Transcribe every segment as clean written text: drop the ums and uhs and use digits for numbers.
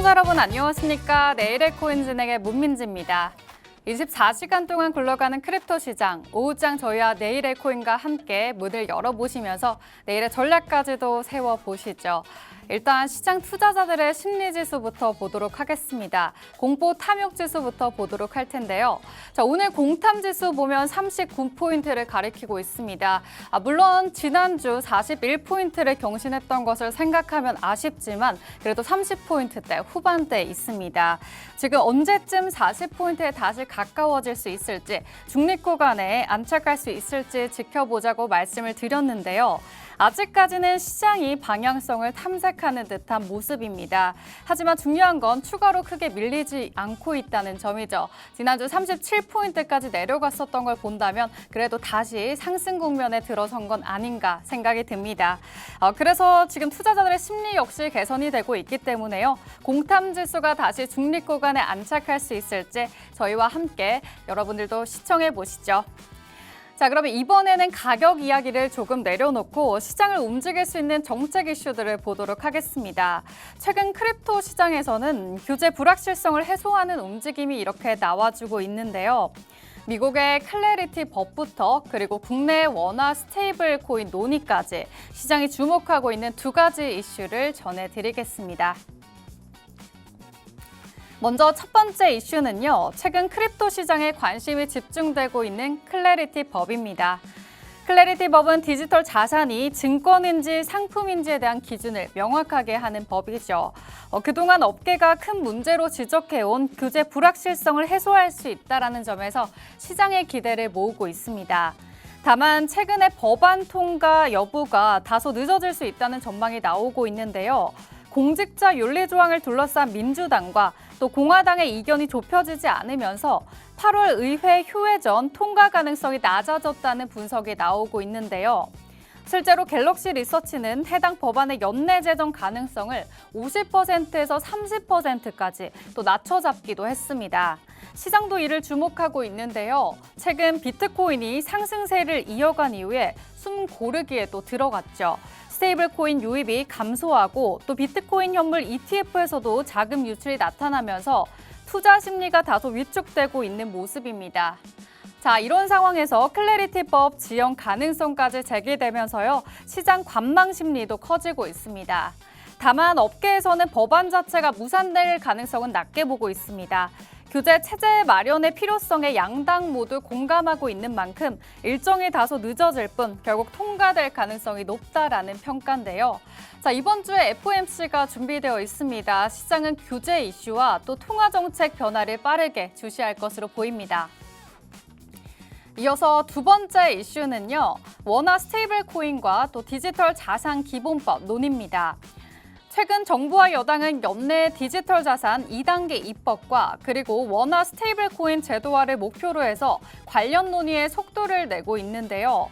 시청자 여러분 안녕하십니까? 내일의 코인진행의 문민지입니다. 24시간 동안 굴러가는 크립토 시장, 오후장 저희와 내일의 코인과 함께 문을 열어보시면서 내일의 전략까지도 세워보시죠. 일단 시장 투자자들의 심리지수부터 보도록 하겠습니다. 공포 탐욕지수부터 보도록 할 텐데요. 자, 오늘 공탐지수 보면 39포인트를 가리키고 있습니다. 물론 지난주 41포인트를 경신했던 것을 생각하면 아쉽지만 그래도 30포인트대 후반대에 있습니다. 지금 언제쯤 40포인트에 다시 가까워질 수 있을지, 중립 구간에 안착할 수 있을지 지켜보자고 말씀을 드렸는데요. 아직까지는 시장이 방향성을 탐색하는 듯한 모습입니다. 하지만 중요한 건 추가로 크게 밀리지 않고 있다는 점이죠. 지난주 37포인트까지 내려갔었던 걸 본다면 그래도 다시 상승 국면에 들어선 건 아닌가 생각이 듭니다. 그래서 지금 투자자들의 심리 역시 개선이 되고 있기 때문에요. 공탐지수가 다시 중립 구간에 안착할 수 있을지 저희와 함께 여러분들도 시청해 보시죠. 자, 그러면 이번에는 가격 이야기를 조금 내려놓고 시장을 움직일 수 있는 정책 이슈들을 보도록 하겠습니다. 최근 크립토 시장에서는 규제 불확실성을 해소하는 움직임이 이렇게 나와주고 있는데요. 미국의 클래리티 법부터 그리고 국내 원화 스테이블 코인 논의까지 시장이 주목하고 있는 두 가지 이슈를 전해드리겠습니다. 먼저 첫 번째 이슈는요. 최근 크립토 시장에 관심이 집중되고 있는 클래리티 법입니다. 클래리티 법은 디지털 자산이 증권인지 상품인지에 대한 기준을 명확하게 하는 법이죠. 그동안 업계가 큰 문제로 지적해온 규제 불확실성을 해소할 수 있다는 점에서 시장의 기대를 모으고 있습니다. 다만 최근에 법안 통과 여부가 다소 늦어질 수 있다는 전망이 나오고 있는데요. 공직자 윤리 조항을 둘러싼 민주당과 또 공화당의 이견이 좁혀지지 않으면서 8월 의회 휴회 전 통과 가능성이 낮아졌다는 분석이 나오고 있는데요. 실제로 갤럭시 리서치는 해당 법안의 연내 제정 가능성을 50%에서 30%까지 또 낮춰잡기도 했습니다. 시장도 이를 주목하고 있는데요. 최근 비트코인이 상승세를 이어간 이후에 숨 고르기에 또 들어갔죠. 스테이블 코인 유입이 감소하고 또 비트코인 현물 ETF에서도 자금 유출이 나타나면서 투자 심리가 다소 위축되고 있는 모습입니다. 자, 이런 상황에서 클래리티법 지연 가능성까지 제기되면서요. 시장 관망 심리도 커지고 있습니다. 다만 업계에서는 법안 자체가 무산될 가능성은 낮게 보고 있습니다. 규제 체제 마련의 필요성에 양당 모두 공감하고 있는 만큼 일정이 다소 늦어질 뿐 결국 통과될 가능성이 높다라는 평가인데요. 자, 이번 주에 FOMC가 준비되어 있습니다. 시장은 규제 이슈와 또 통화 정책 변화를 빠르게 주시할 것으로 보입니다. 이어서 두 번째 이슈는요. 원화 스테이블 코인과 또 디지털 자산 기본법 논의입니다. 최근 정부와 여당은 연내 디지털 자산 2단계 입법과 그리고 원화 스테이블 코인 제도화를 목표로 해서 관련 논의에 속도를 내고 있는데요.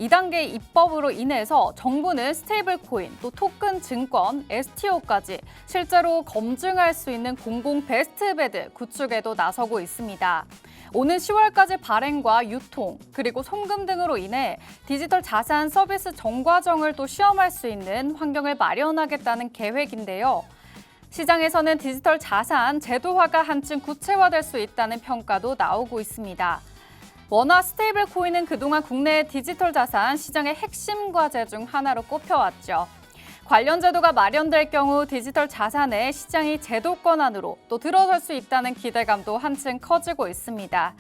2단계 입법으로 인해서 정부는 스테이블 코인, 또 토큰 증권, STO까지 실제로 검증할 수 있는 공공 베스트베드 구축에도 나서고 있습니다. 오는 10월까지 발행과 유통, 그리고 송금 등으로 인해 디지털 자산 서비스 정과정을 또 시험할 수 있는 환경을 마련하겠다는 계획인데요. 시장에서는 디지털 자산 제도화가 한층 구체화될 수 있다는 평가도 나오고 있습니다. 원화 스테이블 코인은 그동안 국내 디지털 자산 시장의 핵심 과제 중 하나로 꼽혀왔죠. 관련 제도가 마련될 경우 디지털 자산의 시장이 제도권 안으로 또 들어설 수 있다는 기대감도 한층 커지고 있습니다.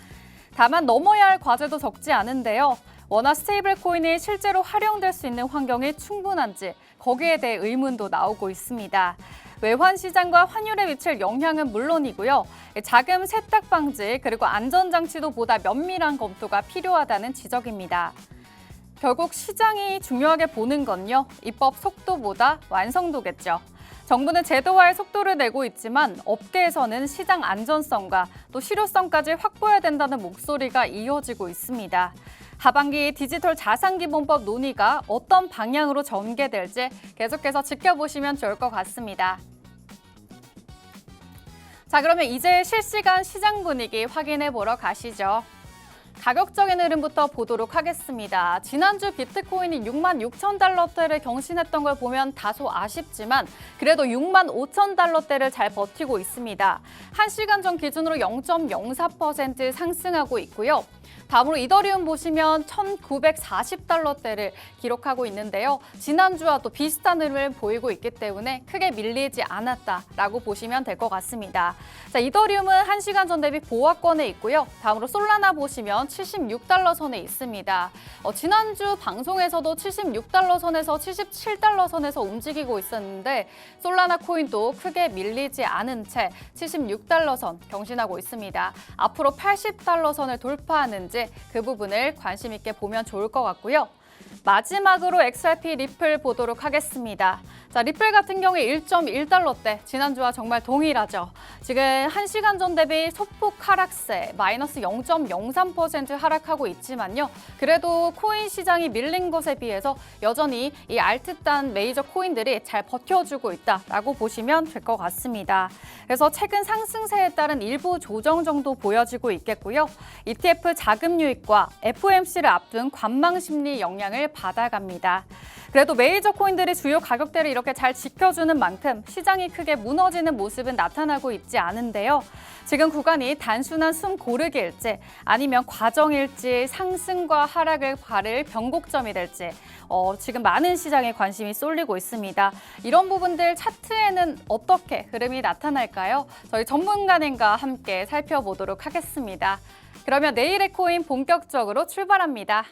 다만 넘어야 할 과제도 적지 않은데요. 원화 스테이블 코인이 실제로 활용될 수 있는 환경이 충분한지 거기에 대해 의문도 나오고 있습니다. 외환 시장과 환율에 미칠 영향은 물론이고요. 자금 세탁 방지 그리고 안전장치도 보다 면밀한 검토가 필요하다는 지적입니다. 결국 시장이 중요하게 보는 건요. 입법 속도보다 완성도겠죠. 정부는 제도화의 속도를 내고 있지만 업계에서는 시장 안전성과 또 실효성까지 확보해야 된다는 목소리가 이어지고 있습니다. 하반기 디지털 자산기본법 논의가 어떤 방향으로 전개될지 계속해서 지켜보시면 좋을 것 같습니다. 자, 그러면 이제 실시간 시장 분위기 확인해 보러 가시죠. 가격적인 흐름부터 보도록 하겠습니다. 지난주 비트코인이 66,000달러대를 경신했던 걸 보면 다소 아쉽지만 그래도 65,000달러대를 잘 버티고 있습니다. 1시간 전 기준으로 0.04% 상승하고 있고요. 다음으로 이더리움 보시면 1,940달러대를 기록하고 있는데요. 지난주와 또 비슷한 흐름을 보이고 있기 때문에 크게 밀리지 않았다라고 보시면 될 것 같습니다. 자, 이더리움은 1시간 전 대비 보합권에 있고요. 다음으로 솔라나 보시면 76달러 선에 있습니다. 지난주 방송에서도 76달러 선에서 77달러 선에서 움직이고 있었는데 솔라나 코인도 크게 밀리지 않은 채 76달러 선 경신하고 있습니다. 앞으로 80달러 선을 돌파하는지 그 부분을 관심 있게 보면 좋을 것 같고요. 마지막으로 XRP 리플 보도록 하겠습니다. 자, 리플 같은 경우에 1.1달러대, 지난주와 정말 동일하죠. 지금 1시간 전 대비 소폭 하락세, 마이너스 0.03% 하락하고 있지만요. 그래도 코인 시장이 밀린 것에 비해서 여전히 이 알트단 메이저 코인들이 잘 버텨주고 있다라고 보시면 될 것 같습니다. 그래서 최근 상승세에 따른 일부 조정 정도 보여지고 있겠고요. ETF 자금 유입과 FOMC를 앞둔 관망 심리 영향을 받아갑니다. 그래도 메이저 코인들이 주요 가격대를 이렇게 잘 지켜주는 만큼 시장이 크게 무너지는 모습은 나타나고 있지 않은데요. 지금 구간이 단순한 숨 고르기일지 아니면 과정일지 상승과 하락을 가를 변곡점이 될지 지금 많은 시장에 관심이 쏠리고 있습니다. 이런 부분들 차트에는 어떻게 흐름이 나타날까요? 저희 전문가님과 함께 살펴보도록 하겠습니다. 그러면 내일의 코인 본격적으로 출발합니다.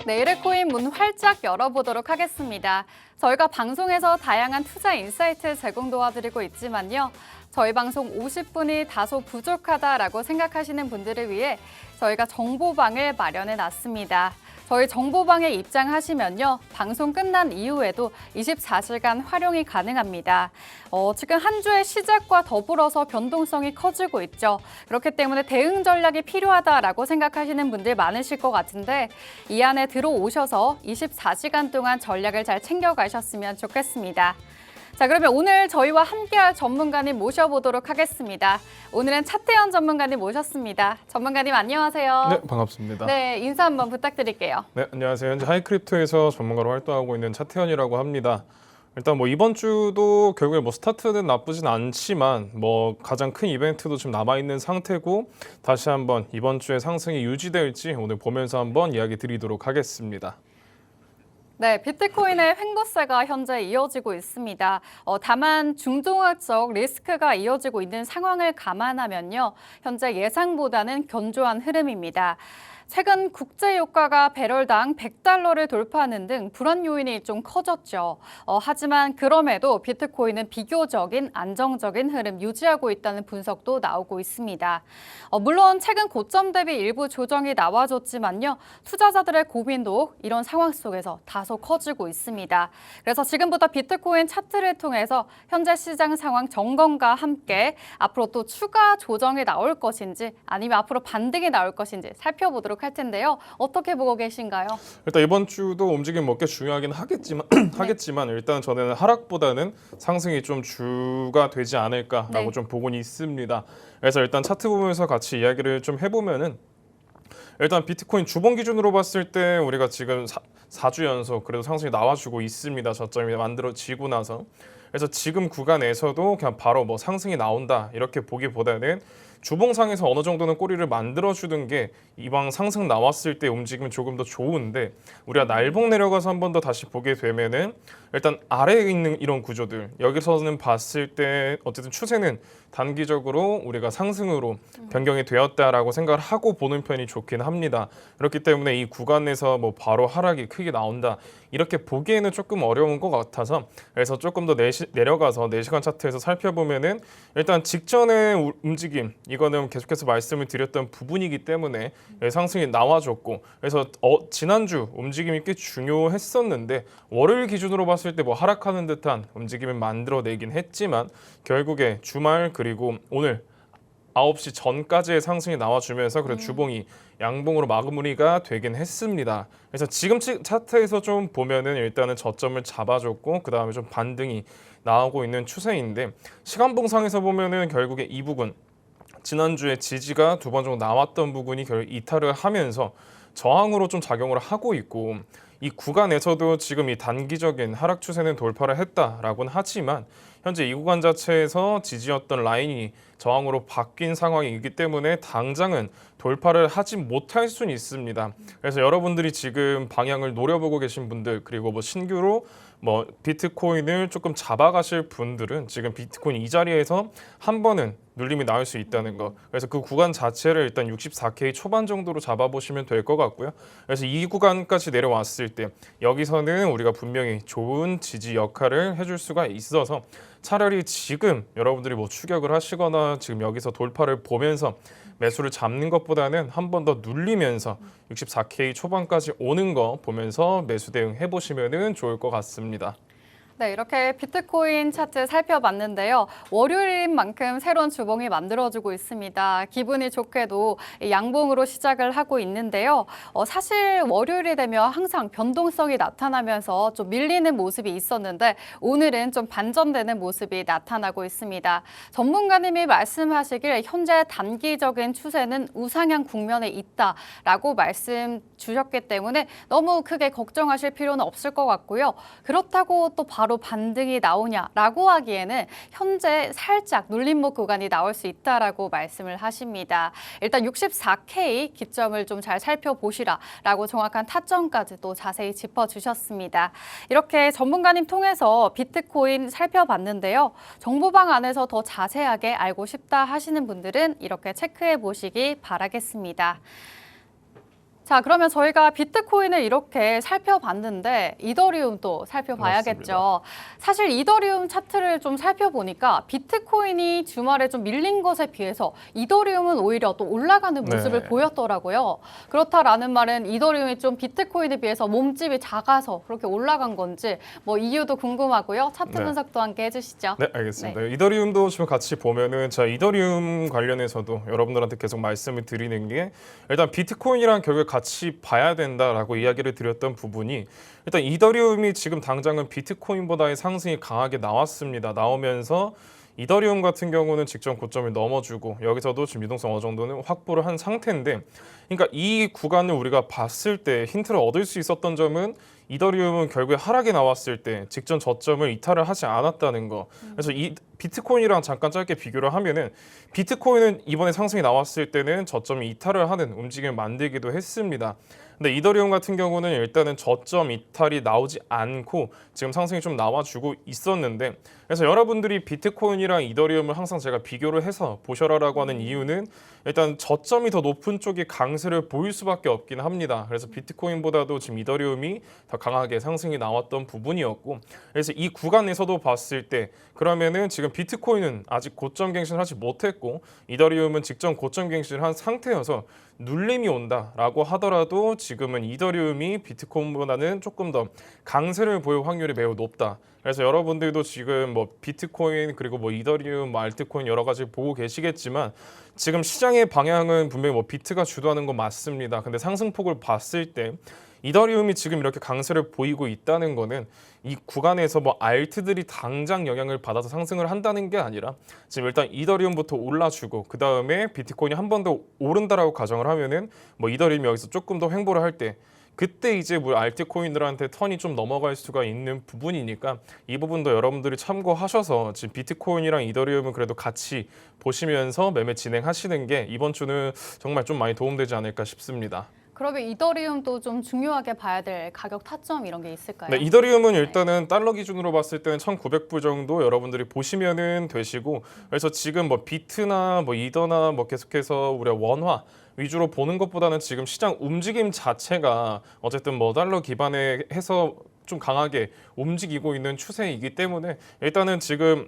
내일의 코인 문 활짝 열어보도록 하겠습니다. 저희가 방송에서 다양한 투자 인사이트 제공 도와드리고 있지만요. 저희 방송 50분이 다소 부족하다라고 생각하시는 분들을 위해 저희가 정보방을 마련해 놨습니다. 저희 정보방에 입장하시면요. 방송 끝난 이후에도 24시간 활용이 가능합니다. 지금 한 주의 시작과 더불어서 변동성이 커지고 있죠. 그렇기 때문에 대응 전략이 필요하다라고 생각하시는 분들 많으실 것 같은데 이 안에 들어오셔서 24시간 동안 전략을 잘 챙겨가셨으면 좋겠습니다. 자, 그러면 오늘 저희와 함께할 전문가님 모셔보도록 하겠습니다. 오늘은 차태현 전문가님 모셨습니다. 전문가님 안녕하세요. 네, 반갑습니다. 네, 인사 한번 부탁드릴게요. 네, 안녕하세요. 현재 하이크립토에서 전문가로 활동하고 있는 차태현이라고 합니다. 일단 이번 주도 결국에 스타트는 나쁘진 않지만 가장 큰 이벤트도 좀 남아 있는 상태고 다시 한번 이번 주에 상승이 유지될지 오늘 보면서 한번 이야기 드리도록 하겠습니다. 네, 비트코인의 횡보세가 현재 이어지고 있습니다. 다만 중동학적 리스크가 이어지고 있는 상황을 감안하면요, 현재 예상보다는 견조한 흐름입니다. 최근 국제 유가가 배럴당 100달러를 돌파하는 등 불안 요인이 좀 커졌죠. 하지만 그럼에도 비트코인은 비교적인 안정적인 흐름 유지하고 있다는 분석도 나오고 있습니다. 물론 최근 고점 대비 일부 조정이 나와줬지만요, 투자자들의 고민도 이런 상황 속에서 다소 커지고 있습니다. 그래서 지금부터 비트코인 차트를 통해서 현재 시장 상황 점검과 함께 앞으로 또 추가 조정이 나올 것인지 아니면 앞으로 반등이 나올 것인지 살펴보도록 할 텐데요. 어떻게 보고 계신가요? 일단 이번 주도 움직임 몇 개 중요하긴 하겠지만 일단 저는 하락보다는 상승이 좀 주가 되지 않을까라고 네. 좀 보고는 있습니다. 그래서 일단 차트 보면서 같이 이야기를 좀 해보면은 일단 비트코인 주봉 기준으로 봤을 때 우리가 지금 4주 연속 그래도 상승이 나와주고 있습니다. 저점이 만들어지고 나서. 그래서 지금 구간에서도 그냥 바로 뭐 상승이 나온다 이렇게 보기보다는 주봉상에서 어느 정도는 꼬리를 만들어주는 게 이방 상승 나왔을 때 움직이면 조금 더 좋은데 우리가 날봉 내려가서 한 번 더 다시 보게 되면은 일단 아래에 있는 이런 구조들 여기서는 봤을 때 어쨌든 추세는 단기적으로 우리가 상승으로 변경이 되었다라고 생각을 하고 보는 편이 좋긴 합니다. 그렇기 때문에 이 구간에서 뭐 바로 하락이 크게 나온다 이렇게 보기에는 조금 어려운 것 같아서 그래서 조금 더 내려가서 4시간 차트에서 살펴보면은 일단 직전의 움직임 이거는 계속해서 말씀을 드렸던 부분이기 때문에 상승이 나와줬고 그래서 지난주 움직임이 꽤 중요했었는데 월요일 기준으로 봤을 때 뭐 하락하는 듯한 움직임을 만들어내긴 했지만 결국에 주말 그리고 오늘 9시 전까지의 상승이 나와주면서 그래도 주봉이 양봉으로 마무리가 되긴 했습니다. 그래서 지금 차트에서 좀 보면은 일단은 저점을 잡아줬고 그 다음에 좀 반등이 나오고 있는 추세인데 시간봉상에서 보면은 결국에 이 부분 지난주에 지지가 2번 정도 나왔던 부분이 결국 이탈을 하면서 저항으로 좀 작용을 하고 있고 이 구간에서도 지금 이 단기적인 하락 추세는 돌파를 했다라고는 하지만 현재 이 구간 자체에서 지지였던 라인이 저항으로 바뀐 상황이기 때문에 당장은 돌파를 하지 못할 수는 있습니다. 그래서 여러분들이 지금 방향을 노려보고 계신 분들 그리고 뭐 신규로 뭐 비트코인을 조금 잡아가실 분들은 지금 비트코인 이 자리에서 한 번은 눌림이 나올 수 있다는 거. 그래서 그 구간 자체를 일단 64K 초반 정도로 잡아보시면 될 것 같고요. 그래서 이 구간까지 내려왔을 때 여기서는 우리가 분명히 좋은 지지 역할을 해줄 수가 있어서 차라리 지금 여러분들이 뭐 추격을 하시거나 지금 여기서 돌파를 보면서 매수를 잡는 것보다는 한 번 더 눌리면서 64K 초반까지 오는 거 보면서 매수 대응 해보시면 좋을 것 같습니다. 네, 이렇게 비트코인 차트 살펴봤는데요. 월요일인 만큼 새로운 주봉이 만들어지고 있습니다. 기분이 좋게도 양봉으로 시작을 하고 있는데요. 사실 월요일이 되면 항상 변동성이 나타나면서 좀 밀리는 모습이 있었는데 오늘은 좀 반전되는 모습이 나타나고 있습니다. 전문가님이 말씀하시길 현재 단기적인 추세는 우상향 국면에 있다라고 말씀 주셨기 때문에 너무 크게 걱정하실 필요는 없을 것 같고요. 그렇다고 또 바로 반등이 나오냐라고 하기에는 현재 살짝 눌림목 구간이 나올 수 있다라고 말씀을 하십니다. 일단 64K 기점을 좀 잘 살펴보시라라고 정확한 타점까지 또 자세히 짚어주셨습니다. 이렇게 전문가님 통해서 비트코인 살펴봤는데요. 정보방 안에서 더 자세하게 알고 싶다 하시는 분들은 이렇게 체크해 보시기 바라겠습니다. 자, 그러면 저희가 비트코인을 이렇게 살펴봤는데 이더리움도 살펴봐야겠죠. 맞습니다. 사실 이더리움 차트를 좀 살펴보니까 비트코인이 주말에 좀 밀린 것에 비해서 이더리움은 오히려 또 올라가는 모습을 네. 보였더라고요. 그렇다라는 말은 이더리움이 좀 비트코인에 비해서 몸집이 작아서 그렇게 올라간 건지 뭐 이유도 궁금하고요. 차트 네. 분석도 함께 해주시죠. 네, 알겠습니다. 이더리움도 지금 같이 보면은 자 이더리움 관련해서도 여러분들한테 계속 말씀을 드리는 게 일단 비트코인이랑 결국에 같이 봐야 된다라고 이야기를 드렸던 부분이 일단 이더리움이 지금 당장은 비트코인보다의 상승이 강하게 나왔습니다. 나오면서 이더리움 같은 경우는 직전 고점을 넘어주고 여기서도 지금 유동성 어느 정도는 확보를 한 상태인데 그러니까 이 구간을 우리가 봤을 때 힌트를 얻을 수 있었던 점은 이더리움은 결국에 하락이 나왔을 때 직전 저점을 이탈을 하지 않았다는 거. 그래서 이 비트코인이랑 잠깐 짧게 비교를 하면은 비트코인은 이번에 상승이 나왔을 때는 저점이 이탈을 하는 움직임을 만들기도 했습니다. 근데 이더리움 같은 경우는 일단은 저점 이탈이 나오지 않고 지금 상승이 좀 나와주고 있었는데, 그래서 여러분들이 비트코인이랑 이더리움을 항상 제가 비교를 해서 보셔라라고 하는 이유는 일단 저점이 더 높은 쪽이 강세를 보일 수밖에 없긴 합니다. 그래서 비트코인보다도 지금 이더리움이 더 강하게 상승이 나왔던 부분이었고, 그래서 이 구간에서도 봤을 때 그러면은 지금 비트코인은 아직 고점 갱신을 하지 못했고 이더리움은 직전 고점 갱신을 한 상태여서 눌림이 온다라고 하더라도 지금은 이더리움이 비트코인보다는 조금 더 강세를 보일 확률이 매우 높다. 그래서 여러분들도 지금 뭐 비트코인 그리고 뭐 이더리움, 뭐 알트코인 여러 가지 보고 계시겠지만 지금 시장의 방향은 분명히 뭐 비트가 주도하는 건 맞습니다. 근데 상승폭을 봤을 때 이더리움이 지금 이렇게 강세를 보이고 있다는 거는 이 구간에서 뭐 알트들이 당장 영향을 받아서 상승을 한다는 게 아니라 지금 일단 이더리움부터 올라주고 그 다음에 비트코인이 한 번 더 오른다라고 가정을 하면은 뭐 이더리움이 여기서 조금 더 횡보를 할 때 그때 이제 뭐 알트코인들한테 턴이 좀 넘어갈 수가 있는 부분이니까 이 부분도 여러분들이 참고하셔서 지금 비트코인이랑 이더리움은 그래도 같이 보시면서 매매 진행하시는 게 이번 주는 정말 좀 많이 도움되지 않을까 싶습니다. 그러면 이더리움도 좀 중요하게 봐야 될 가격 타점 이런 게 있을까요? 네, 이더리움은 일단은 달러 기준으로 봤을 때는 1,900불 정도 여러분들이 보시면은 되시고, 그래서 지금 뭐 비트나 뭐 이더나 뭐 계속해서 우리가 원화 위주로 보는 것보다는 지금 시장 움직임 자체가 어쨌든 뭐 달러 기반에 해서 좀 강하게 움직이고 있는 추세이기 때문에 일단은 지금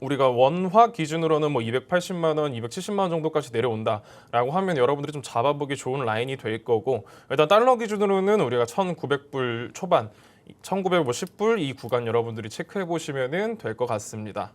우리가 원화 기준으로는 뭐 280만 원, 270만 원 정도까지 내려온다라고 하면 여러분들이 좀 잡아보기 좋은 라인이 될 거고, 일단 달러 기준으로는 우리가 1,900불 초반, 1,910불 이 구간 여러분들이 체크해 보시면은 될 것 같습니다.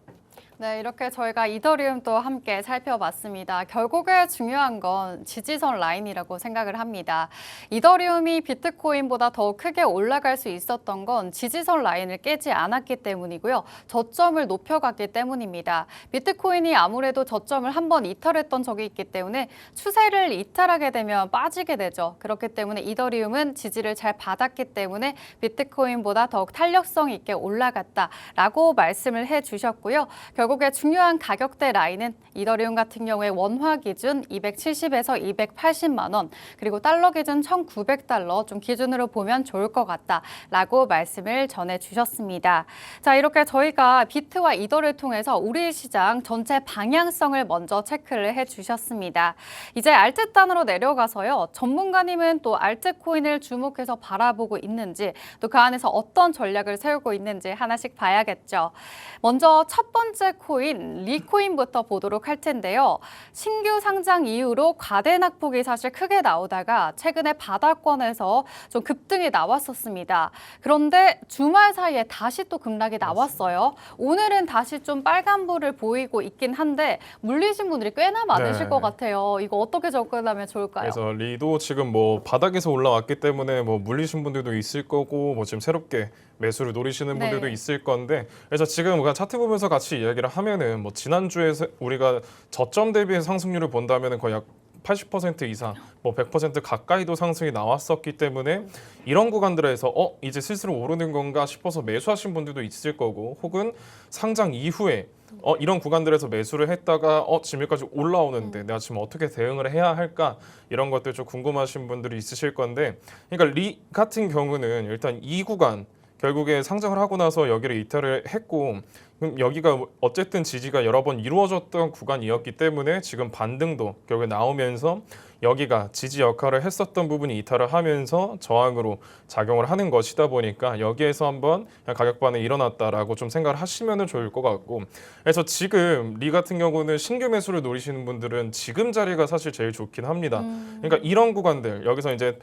네, 이렇게 저희가 이더리움도 함께 살펴봤습니다. 결국에 중요한 건 지지선 라인이라고 생각을 합니다. 이더리움이 비트코인보다 더 크게 올라갈 수 있었던 건 지지선 라인을 깨지 않았기 때문이고요. 저점을 높여갔기 때문입니다. 비트코인이 아무래도 저점을 한번 이탈했던 적이 있기 때문에 추세를 이탈하게 되면 빠지게 되죠. 그렇기 때문에 이더리움은 지지를 잘 받았기 때문에 비트코인보다 더욱 탄력성 있게 올라갔다라고 말씀을 해주셨고요. 결국에 중요한 가격대 라인은 이더리움 같은 경우에 원화 기준 270에서 280만 원, 그리고 달러 기준 1,900달러 좀 기준으로 보면 좋을 것 같다라고 말씀을 전해주셨습니다. 자, 이렇게 저희가 비트와 이더를 통해서 우리 시장 전체 방향성을 먼저 체크를 해주셨습니다. 이제 알트단으로 내려가서요. 전문가님은 또 알트코인을 주목해서 바라보고 있는지, 또 그 안에서 어떤 전략을 세우고 있는지 하나씩 봐야겠죠. 먼저 첫 번째 코인, 리코인부터 보도록 할 텐데요. 신규 상장 이후로 과대 낙폭이 사실 크게 나오다가 최근에 바닥권에서 좀 급등이 나왔었습니다. 그런데 주말 사이에 다시 또 급락이 나왔어요. 오늘은 다시 좀 빨간불을 보이고 있긴 한데 물리신 분들이 꽤나 많으실 네. 것 같아요. 이거 어떻게 접근하면 좋을까요? 그래서 리도 지금 뭐 바닥에서 올라왔기 때문에 뭐 물리신 분들도 있을 거고 뭐 지금 새롭게 매수를 노리시는 분들도 네. 있을 건데, 그래서 지금 우리가 차트 보면서 같이 이야기를 하면은 뭐 지난주에 우리가 저점 대비해서 상승률을 본다면은 거의 약 80% 이상, 뭐 100% 가까이도 상승이 나왔었기 때문에 이런 구간들에서 이제 슬슬 오르는 건가 싶어서 매수하신 분들도 있을 거고, 혹은 상장 이후에 이런 구간들에서 매수를 했다가 지금 여기까지 올라오는데 내가 지금 어떻게 대응을 해야 할까, 이런 것들 좀 궁금하신 분들이 있으실 건데, 그러니까 리 같은 경우는 일단 이 구간 결국에 상장을 하고 나서 여기를 이탈을 했고, 그럼 여기가 어쨌든 지지가 여러 번 이루어졌던 구간이었기 때문에 지금 반등도 결국에 나오면서 여기가 지지 역할을 했었던 부분이 이탈을 하면서 저항으로 작용을 하는 것이다 보니까 여기에서 한번 가격 반응이 일어났다라고 좀 생각을 하시면 좋을 것 같고, 그래서 지금 리 같은 경우는 신규 매수를 노리시는 분들은 지금 자리가 사실 제일 좋긴 합니다. 그러니까 이런 구간들 여기서 이제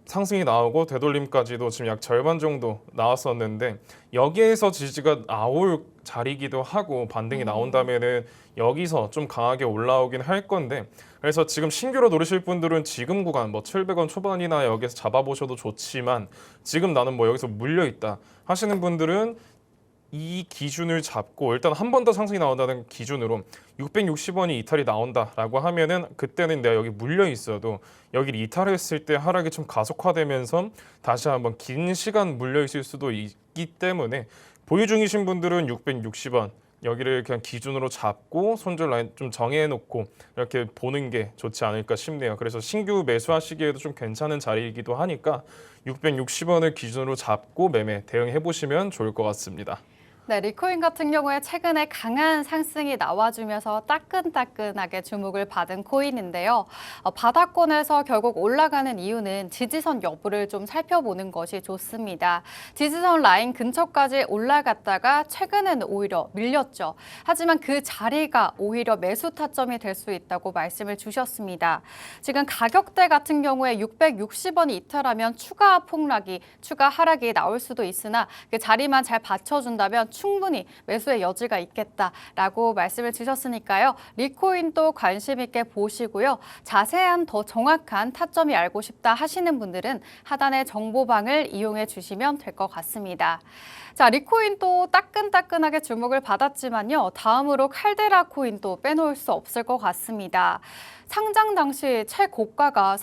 상승이 나오고 되돌림까지도 지금 약 절반 정도 나왔었는데 여기에서 지지가 나올 자리기도 하고 반등이 나온다면은 여기서 좀 강하게 올라오긴 할 건데, 그래서 지금 신규로 노리실 분들은 지금 구간 뭐 700원 초반이나 여기서 잡아보셔도 좋지만 지금 나는 뭐 여기서 물려 있다 하시는 분들은 이 기준을 잡고 일단 한 번 더 상승이 나온다는 기준으로 660원이 이탈이 나온다라고 하면은 그때는 내가 여기 물려 있어도 여기를 이탈했을 때 하락이 좀 가속화되면서 다시 한번 긴 시간 물려 있을 수도 있기 때문에 보유 중이신 분들은 660원 여기를 그냥 기준으로 잡고 손절 라인 좀 정해놓고 이렇게 보는 게 좋지 않을까 싶네요. 그래서 신규 매수하시기에도 좀 괜찮은 자리이기도 하니까 660원을 기준으로 잡고 매매 대응해 보시면 좋을 것 같습니다. 네, 리코인 같은 경우에 최근에 강한 상승이 나와주면서 따끈따끈하게 주목을 받은 코인인데요. 바닥권에서 결국 올라가는 이유는 지지선 여부를 좀 살펴보는 것이 좋습니다. 지지선 라인 근처까지 올라갔다가 최근에는 오히려 밀렸죠. 하지만 그 자리가 오히려 매수 타점이 될 수 있다고 말씀을 주셨습니다. 지금 가격대 같은 경우에 660원이 이탈하면 추가 폭락이, 추가 하락이 나올 수도 있으나 그 자리만 잘 받쳐준다면 충분히 매수의 여지가 있겠다라고 말씀을 주셨으니까요. 리코인도 관심 있게 보시고요. 자세한 더 정확한 타점이 알고 싶다 하시는 분들은 하단의 정보방을 이용해 주시면 될 것 같습니다. 자, 리코인도 따끈따끈하게 주목을 받았지만요. 다음으로 칼데라 코인도 빼놓을 수 없을 것 같습니다. 상장 당시 최고가가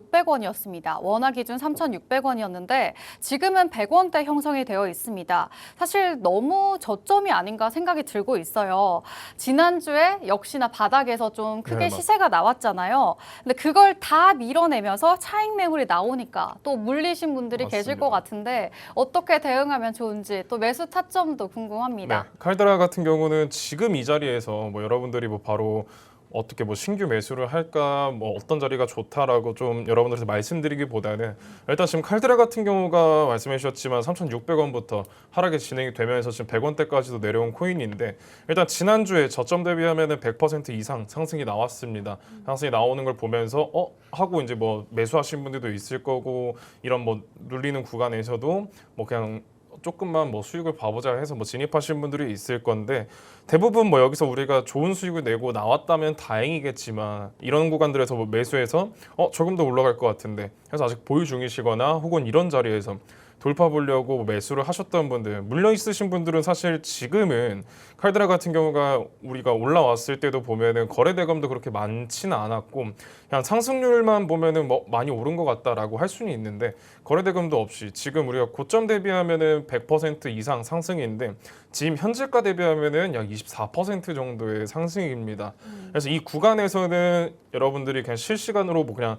3,600원이었습니다. 원화 기준 3,600원이었는데 지금은 100원대 형성이 되어 있습니다. 사실 너무 저점이 아닌가 생각이 들고 있어요. 지난주에 역시나 바닥에서 좀 크게 네, 시세가 나왔잖아요. 근데 그걸 다 밀어내면서 차익 매물이 나오니까 또 물리신 분들이 계실 맞습니다. 것 같은데 어떻게 대응하면 좋은지 또 매수 타점도 궁금합니다. 네, 칼데라 같은 경우는 지금 이 자리에서 뭐 여러분들이 뭐 바로 어떻게 뭐 신규 매수를 할까 뭐 어떤 자리가 좋다라고 좀 여러분들한테 말씀드리기보다는 일단 지금 칼데라 같은 경우가 말씀해 주셨지만 3,600원부터 하락이 진행이 되면서 지금 100원대까지도 내려온 코인인데 일단 지난주에 저점 대비하면은 100% 이상 상승이 나왔습니다. 상승이 나오는 걸 보면서 하고 이제 뭐 매수하신 분들도 있을 거고 이런 뭐 눌리는 구간에서도 뭐 그냥 조금만 뭐 수익을 봐보자 해서 뭐 진입하신 분들이 있을 건데 대부분 뭐 여기서 우리가 좋은 수익을 내고 나왔다면 다행이겠지만 이런 구간들에서 뭐 매수해서 조금 더 올라갈 것 같은데 그래서 아직 보유 중이시거나 혹은 이런 자리에서 돌파 보려고 매수를 하셨던 분들 물려 있으신 분들은 사실 지금은 칼데라 같은 경우가 우리가 올라왔을 때도 보면은 거래 대금도 그렇게 많지는 않았고 그냥 상승률만 보면은 뭐 많이 오른 것 같다라고 할 수는 있는데 거래 대금도 없이 지금 우리가 고점 대비하면은 100% 이상 상승인데 지금 현재가 대비하면은 약 24% 정도의 상승입니다. 그래서 이 구간에서는 여러분들이 그냥 실시간으로 뭐 그냥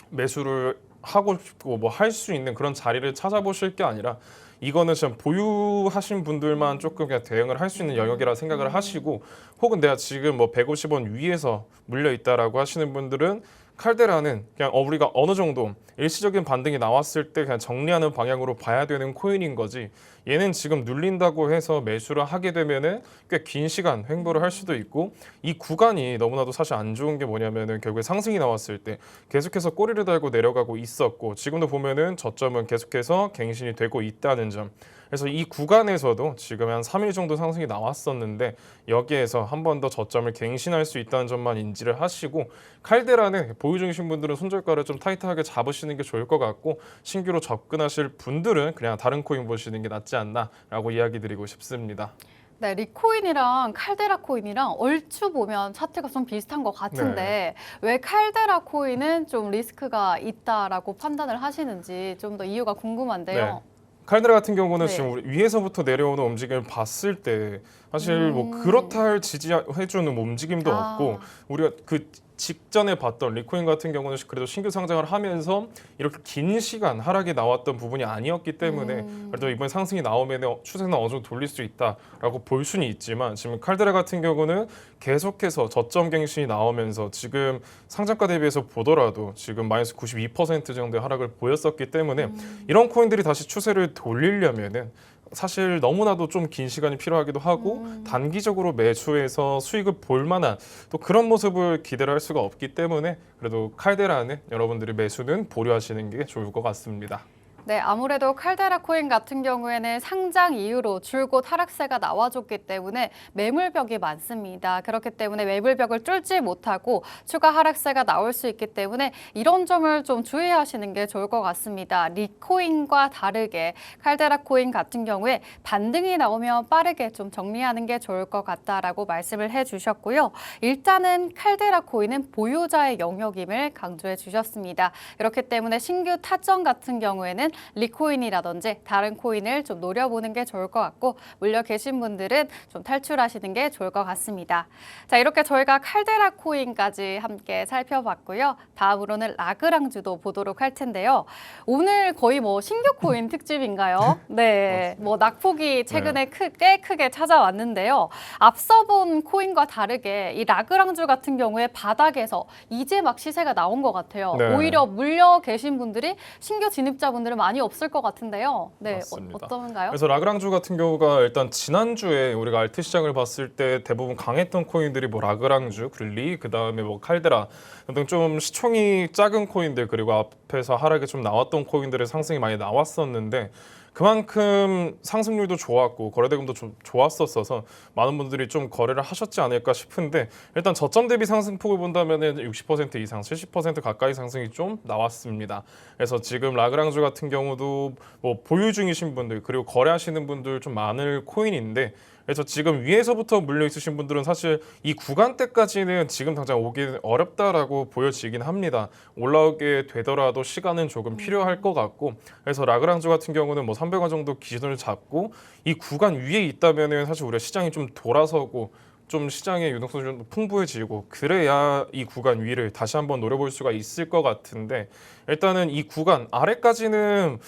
매수를 하고 싶고 뭐 할 수 있는 그런 자리를 찾아보실 게 아니라 이거는 좀 보유하신 분들만 조금 그냥 대응을 할 수 있는 영역이라 생각을 하시고 혹은 내가 지금 뭐 150원 위에서 물려 있다라고 하시는 분들은 칼데라는 그냥 우리가 어느 정도 일시적인 반등이 나왔을 때 그냥 정리하는 방향으로 봐야 되는 코인인 거지 얘는 지금 눌린다고 해서 매수를 하게 되면은 꽤 긴 시간 횡보를 할 수도 있고 이 구간이 너무나도 사실 안 좋은 게 뭐냐면은 결국에 상승이 나왔을 때 계속해서 꼬리를 달고 내려가고 있었고 지금도 보면은 저점은 계속해서 갱신이 되고 있다는 점. 그래서 이 구간에서도 지금 한 3일 정도 상승이 나왔었는데 여기에서 한 번 더 저점을 갱신할 수 있다는 점만 인지를 하시고 칼데라는 보유 중이신 분들은 손절가를 좀 타이트하게 잡으시는 게 좋을 것 같고 신규로 접근하실 분들은 그냥 다른 코인 보시는 게 낫지 않나라고 이야기 드리고 싶습니다. 네, 리코인이랑 칼데라 코인이랑 얼추 보면 차트가 좀 비슷한 것 같은데 왜 칼데라 코인은 좀 리스크가 있다라고 판단을 하시는지 좀 더 이유가 궁금한데요. 칼데라 같은 경우는 네. 지금 우리 위에서부터 내려오는 움직임을 봤을 때 사실 뭐 그렇다 할 지지해주는 움직임도 없고 우리가 그 직전에 봤던 리코인 같은 경우는 그래도 신규 상장을 하면서 이렇게 긴 시간 하락이 나왔던 부분이 아니었기 때문에 그래도 이번 상승이 나오면 추세는 어느 정도 돌릴 수 있다라고 볼 수는 있지만 지금 칼데라 같은 경우는 계속해서 저점 갱신이 나오면서 지금 상장가 대비해서 보더라도 지금 마이너스 92% 정도의 하락을 보였었기 때문에 이런 코인들이 다시 추세를 돌리려면은 사실 너무나도 좀 긴 시간이 필요하기도 하고 단기적으로 매수해서 수익을 볼 만한 또 그런 모습을 기대를 할 수가 없기 때문에 그래도 칼데라는 여러분들이 매수는 보류하시는 게 좋을 것 같습니다. 네, 아무래도 칼데라 코인 같은 경우에는 상장 이후로 줄곧 하락세가 나와줬기 때문에 매물벽이 많습니다. 그렇기 때문에 매물벽을 뚫지 못하고 추가 하락세가 나올 수 있기 때문에 이런 점을 좀 주의하시는 게 좋을 것 같습니다. 리코인과 다르게 칼데라 코인 같은 경우에 반등이 나오면 빠르게 좀 정리하는 게 좋을 것 같다라고 말씀을 해주셨고요. 일단은 칼데라 코인은 보유자의 영역임을 강조해 주셨습니다. 그렇기 때문에 신규 타점 같은 경우에는 리코인이라든지 다른 코인을 좀 노려보는 게 좋을 것 같고 물려 계신 분들은 좀 탈출하시는 게 좋을 것 같습니다. 자, 이렇게 저희가 칼데라 코인까지 함께 살펴봤고요. 다음으로는 라그랑주도 보도록 할 텐데요. 오늘 거의 뭐 신규 코인 특집인가요? 네, 뭐 낙폭이 최근에 꽤 크게 찾아왔는데요. 앞서 본 코인과 다르게 이 라그랑주 같은 경우에 바닥에서 이제 막 시세가 나온 것 같아요. 네. 오히려 물려 계신 분들이 신규 진입자분들은 많이 없을 것 같은데요. 네, 맞습니다. 어떤가요? 그래서 라그랑주 같은 경우가 일단 지난주에 우리가 알트 시장을 봤을 때 대부분 강했던 코인들이 뭐 라그랑주, 그릴리, 그다음에 뭐 칼데라 등 좀 시총이 작은 코인들 그리고 앞에서 하락이 좀 나왔던 코인들의 상승이 많이 나왔었는데 그만큼 상승률도 좋았고 거래대금도 좀 좋았었어서 많은 분들이 좀 거래를 하셨지 않을까 싶은데 일단 저점 대비 상승폭을 본다면은 60% 이상, 70% 가까이 상승이 좀 나왔습니다. 그래서 지금 라그랑주 같은 경우도 뭐 보유 중이신 분들 그리고 거래하시는 분들 좀 많을 코인인데 그래서 지금 위에서부터 물려 있으신 분들은 사실 이 구간대까지는 지금 당장 오기 어렵다라고 보여지긴 합니다. 올라오게 되더라도 시간은 조금 필요할 것 같고 그래서 라그랑주 같은 경우는 뭐 300원 정도 기준을 잡고 이 구간 위에 있다면은 사실 우리가 시장이 좀 돌아서고 좀 시장의 유동성이 좀 풍부해지고 그래야 이 구간 위를 다시 한번 노려볼 수가 있을 것 같은데 일단은 이 구간 아래까지는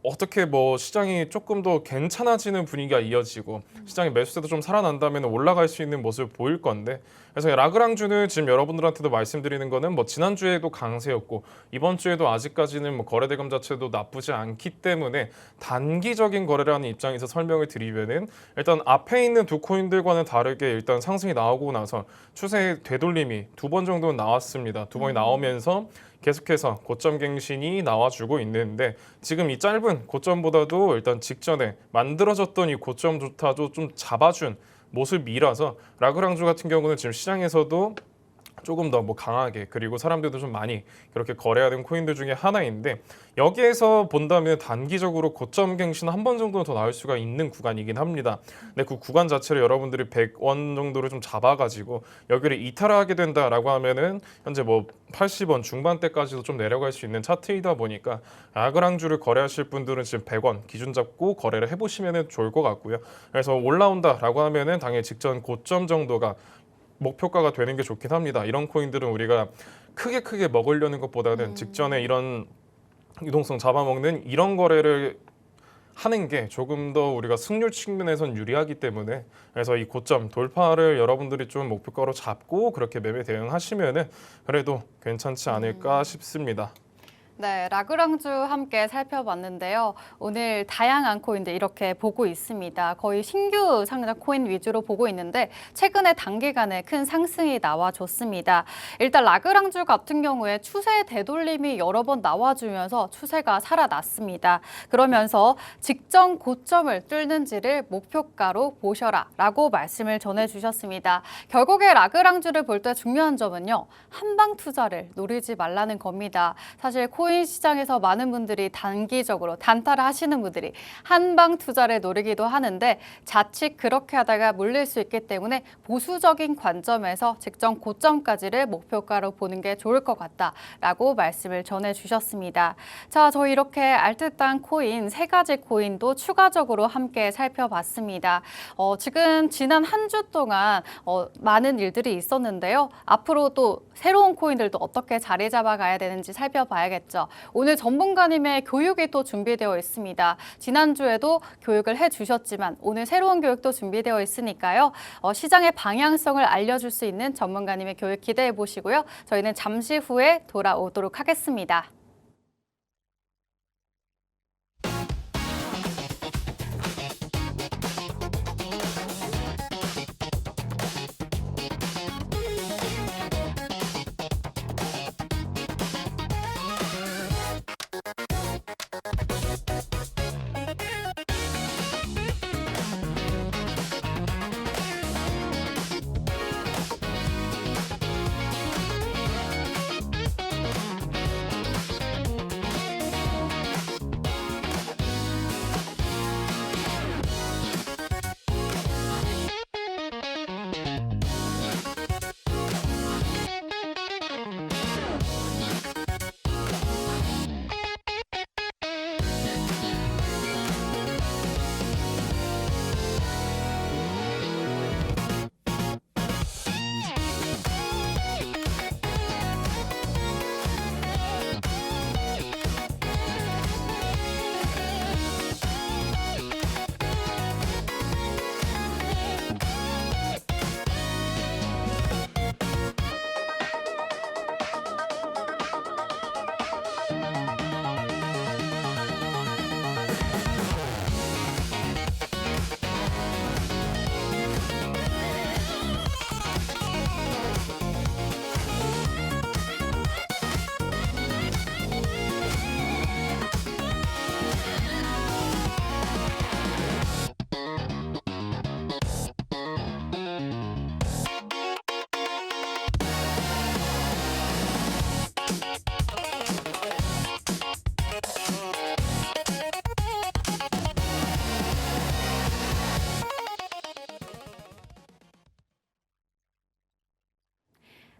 어떻게 뭐 시장이 조금 더 괜찮아지는 분위기가 이어지고 시장의 매수세도 좀 살아난다면 올라갈 수 있는 모습을 보일 건데 그래서 라그랑주는 지금 여러분들한테도 말씀드리는 거는 뭐 지난주에도 강세였고 이번 주에도 아직까지는 뭐 거래대금 자체도 나쁘지 않기 때문에 단기적인 거래라는 입장에서 설명을 드리면은 일단 앞에 있는 두 코인들과는 다르게 일단 상승이 나오고 나서 추세 되돌림이 2번 정도는 나왔습니다. 2번이 나오면서 계속해서 고점 갱신이 나와주고 있는데 지금 이 짧은 고점보다도 일단 직전에 만들어졌던 이 고점조차도 좀 잡아준 모습이라서 라그랑주 같은 경우는 지금 시장에서도 조금 더 뭐 강하게 그리고 사람들도 좀 많이 그렇게 거래하는 코인들 중에 하나인데 여기에서 본다면 단기적으로 고점 갱신 한 번 정도는 더 나올 수가 있는 구간이긴 합니다. 근데 그 구간 자체를 여러분들이 100원 정도를 좀 잡아가지고 여기를 이탈하게 된다라고 하면은 현재 뭐 80원 중반대까지도 좀 내려갈 수 있는 차트이다 보니까 라그랑주를 거래하실 분들은 지금 100원 기준 잡고 거래를 해보시면 좋을 것 같고요. 그래서 올라온다라고 하면은 당일 직전 고점 정도가 목표가가 되는 게 좋긴 합니다. 이런 코인들은 우리가 크게 먹으려는 것보다는 직전에 이런 유동성 잡아먹는 이런 거래를 하는 게 조금 더 우리가 승률 측면에선 유리하기 때문에 그래서 이 고점 돌파를 여러분들이 좀 목표가로 잡고 그렇게 매매 대응하시면은 그래도 괜찮지 않을까 싶습니다. 네, 라그랑주 함께 살펴봤는데요. 오늘 다양한 코인들 이렇게 보고 있습니다. 거의 신규 상장 코인 위주로 보고 있는데 최근에 단기간에 큰 상승이 나와줬습니다. 일단 라그랑주 같은 경우에 추세 되돌림이 여러 번 나와주면서 추세가 살아났습니다. 그러면서 직전 고점을 뚫는지를 목표가로 보셔라 라고 말씀을 전해주셨습니다. 결국에 라그랑주를 볼 때 중요한 점은요. 한방 투자를 노리지 말라는 겁니다. 사실 코인 시장에서 많은 분들이 단기적으로 단타를 하시는 분들이 한방 투자를 노리기도 하는데 자칫 그렇게 하다가 물릴 수 있기 때문에 보수적인 관점에서 직전 고점까지를 목표가로 보는 게 좋을 것 같다라고 말씀을 전해주셨습니다. 자, 저희 이렇게 알뜰당 코인 3가지 코인도 추가적으로 함께 살펴봤습니다. 지금 지난 한 주 동안 많은 일들이 있었는데요. 앞으로 또 새로운 코인들도 어떻게 자리 잡아가야 되는지 살펴봐야겠죠. 오늘 전문가님의 교육이 또 준비되어 있습니다. 지난주에도 교육을 해주셨지만 오늘 새로운 교육도 준비되어 있으니까요. 시장의 방향성을 알려줄 수 있는 전문가님의 교육 기대해 보시고요. 저희는 잠시 후에 돌아오도록 하겠습니다.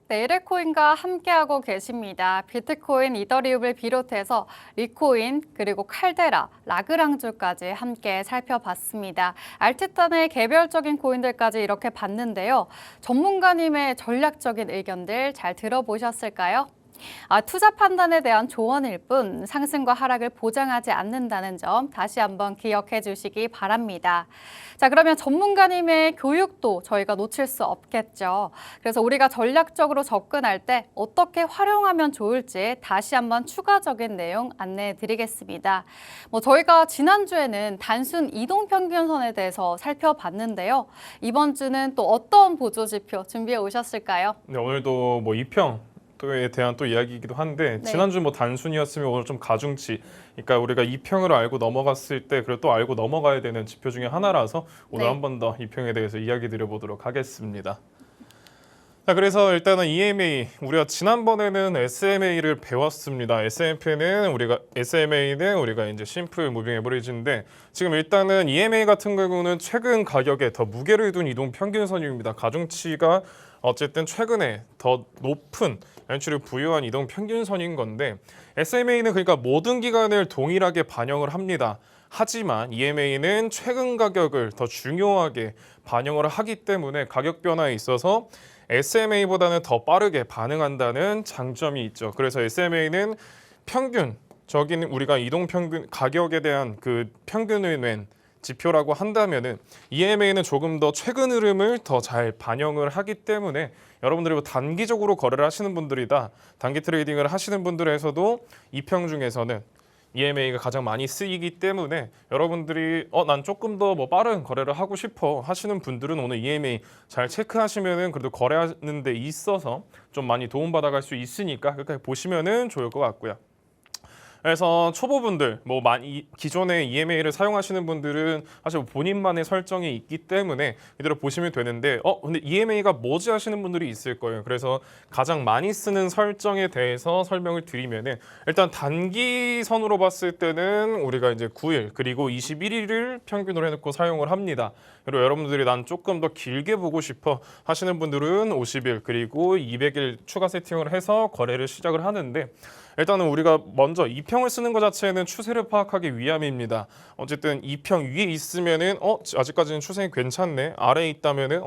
네, LL코인과 함께하고 계십니다. 비트코인, 이더리움을 비롯해서 리코인, 그리고 칼데라, 라그랑주까지 함께 살펴봤습니다. 알트단의 개별적인 코인들까지 이렇게 봤는데요. 전문가님의 전략적인 의견들 잘 들어보셨을까요? 투자 판단에 대한 조언일 뿐 상승과 하락을 보장하지 않는다는 점 다시 한번 기억해 주시기 바랍니다. 자, 그러면 전문가님의 교육도 저희가 놓칠 수 없겠죠. 그래서 우리가 전략적으로 접근할 때 어떻게 활용하면 좋을지 다시 한번 추가적인 내용 안내해 드리겠습니다. 저희가 지난주에는 단순 이동평균선에 대해서 살펴봤는데요. 이번 주는 또 어떤 보조지표 준비해 오셨을까요? 네, 오늘도 뭐 이평 에 대한 또 이야기이기도 한데 네. 지난주 뭐 단순이었으면 오늘 좀 가중치, 그러니까 우리가 이평을 알고 넘어갔을 때 그리고 또 알고 넘어가야 되는 지표 중에 하나라서 오늘 네. 한 번 더 이평에 대해서 이야기 드려보도록 하겠습니다. 자, 그래서 일단은 EMA, 우리가 지난번에는 SMA를 배웠습니다. SMA는 우리가 이제 심플 무빙 에버리지인데 지금 일단은 EMA 같은 경우는 최근 가격에 더 무게를 둔 이동 평균선입니다. 가중치가 어쨌든 최근에 더 높은 연출을 부여한 이동 평균선인 건데 SMA는 그러니까 모든 기간을 동일하게 반영을 합니다. 하지만 EMA는 최근 가격을 더 중요하게 반영을 하기 때문에 가격 변화에 있어서 SMA보다는 더 빠르게 반응한다는 장점이 있죠. 그래서 SMA는 평균적인 우리가 이동 평균 가격에 대한 그 평균을 낸 지표라고 한다면은 EMA는 조금 더 최근 흐름을 더 잘 반영을 하기 때문에 여러분들이 뭐 단기적으로 거래를 하시는 분들이다, 단기 트레이딩을 하시는 분들에서도 이평 중에서는 EMA가 가장 많이 쓰이기 때문에 여러분들이 난 조금 더 뭐 빠른 거래를 하고 싶어 하시는 분들은 오늘 EMA 잘 체크하시면은 그래도 거래하는 데 있어서 좀 많이 도움받아갈 수 있으니까 그렇게 보시면은 좋을 것 같고요. 그래서 초보분들, 뭐 많이 기존에 EMA를 사용하시는 분들은 사실 본인만의 설정이 있기 때문에 이대로 보시면 되는데 근데 EMA가 뭐지 하시는 분들이 있을 거예요. 그래서 가장 많이 쓰는 설정에 대해서 설명을 드리면은 일단 단기선으로 봤을 때는 우리가 이제 9일 그리고 21일을 평균으로 해놓고 사용을 합니다. 그리고 여러분들이 난 조금 더 길게 보고 싶어 하시는 분들은 50일 그리고 200일 추가 세팅을 해서 거래를 시작을 하는데 일단은 우리가 먼저 이평을 쓰는 것 자체는 추세를 파악하기 위함입니다. 어쨌든 이평 위에 있으면은 아직까지는 추세가 괜찮네. 아래에 있다면은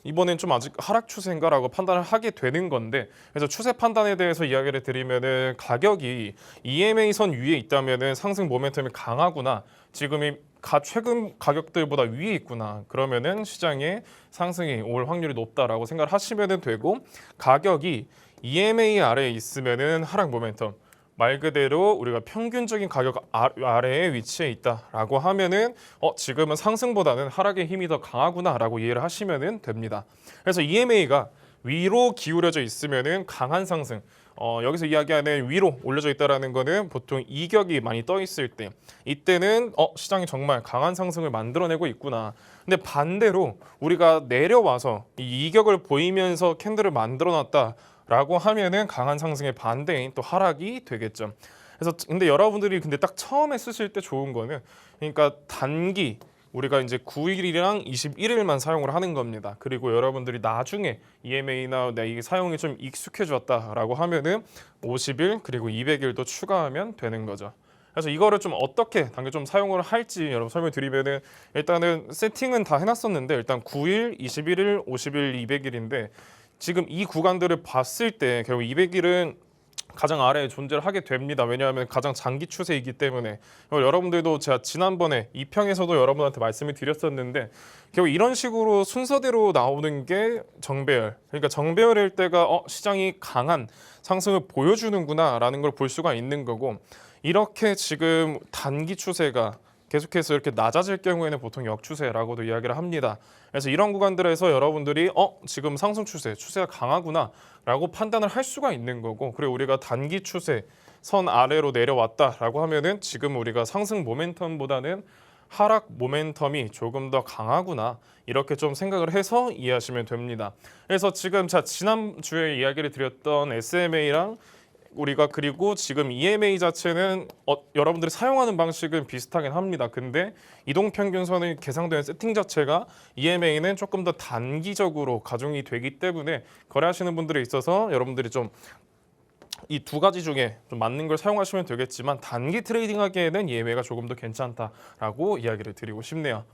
이번엔 좀 아직 하락 추세인가라고 판단을 하게 되는 건데 그래서 추세 판단에 대해서 이야기를 드리면은 가격이 EMA 선 위에 있다면은 상승 모멘텀이 강하구나. 지금이 최근 가격들보다 위에 있구나. 그러면은 시장에 상승이 올 확률이 높다라고 생각을 하시면 되고 가격이 EMA 아래에 있으면은 하락 모멘텀, 말 그대로 우리가 평균적인 가격 아래에 위치해 있다라고 하면은 지금은 상승보다는 하락의 힘이 더 강하구나라고 이해를 하시면 됩니다. 그래서 EMA가 위로 기울여져 있으면은 강한 상승. 여기서 이야기하는 위로 올려져 있다라는 거는 보통 이격이 많이 떠 있을 때 이때는 시장이 정말 강한 상승을 만들어내고 있구나. 근데 반대로 우리가 내려와서 이 이격을 보이면서 캔들을 만들어놨다라고 하면은 강한 상승의 반대인 또 하락이 되겠죠. 그래서 근데 여러분들이 딱 처음에 쓰실 때 좋은 거는 그러니까 단기 우리가 이제 9일이랑 21일만 사용을 하는 겁니다. 그리고 여러분들이 나중에 EMA나 이게 사용이 좀 익숙해졌다라고 하면은 50일 그리고 200일도 추가하면 되는 거죠. 그래서 이거를 좀 어떻게 단계 좀 사용을 할지 여러분 설명드리면은 일단은 세팅은 다 해놨었는데 일단 9일, 21일, 50일, 200일인데 지금 이 구간들을 봤을 때 결국 200일은 가장 아래에 존재를 하게 됩니다. 왜냐하면 가장 장기 추세이기 때문에 여러분들도 제가 지난번에 이평에서도 여러분한테 말씀을 드렸었는데 결국 이런 식으로 순서대로 나오는 게 정배열. 그러니까 정배열일 때가 시장이 강한 상승을 보여주는구나라는 걸 볼 수가 있는 거고 이렇게 지금 단기 추세가 계속해서 이렇게 낮아질 경우에는 보통 역추세라고도 이야기를 합니다. 그래서 이런 구간들에서 여러분들이 지금 상승 추세가 강하구나라고 판단을 할 수가 있는 거고 그리고 우리가 단기 추세 선 아래로 내려왔다라고 하면은 지금 우리가 상승 모멘텀보다는 하락 모멘텀이 조금 더 강하구나 이렇게 좀 생각을 해서 이해하시면 됩니다. 그래서 지금 지난주에 이야기를 드렸던 SMA랑 우리가 그리고 지금 EMA 자체는 여러분들이 사용하는 방식은 비슷하긴 합니다. 근데 이동평균선의 계상되는 세팅 자체가 EMA는 조금 더 단기적으로 가중이 되기 때문에 거래하시는 분들이 있어서 여러분들이 좀 이 두 가지 중에 좀 맞는 걸 사용하시면 되겠지만 단기 트레이딩하기에는 EMA가 조금 더 괜찮다라고 이야기를 드리고 싶네요.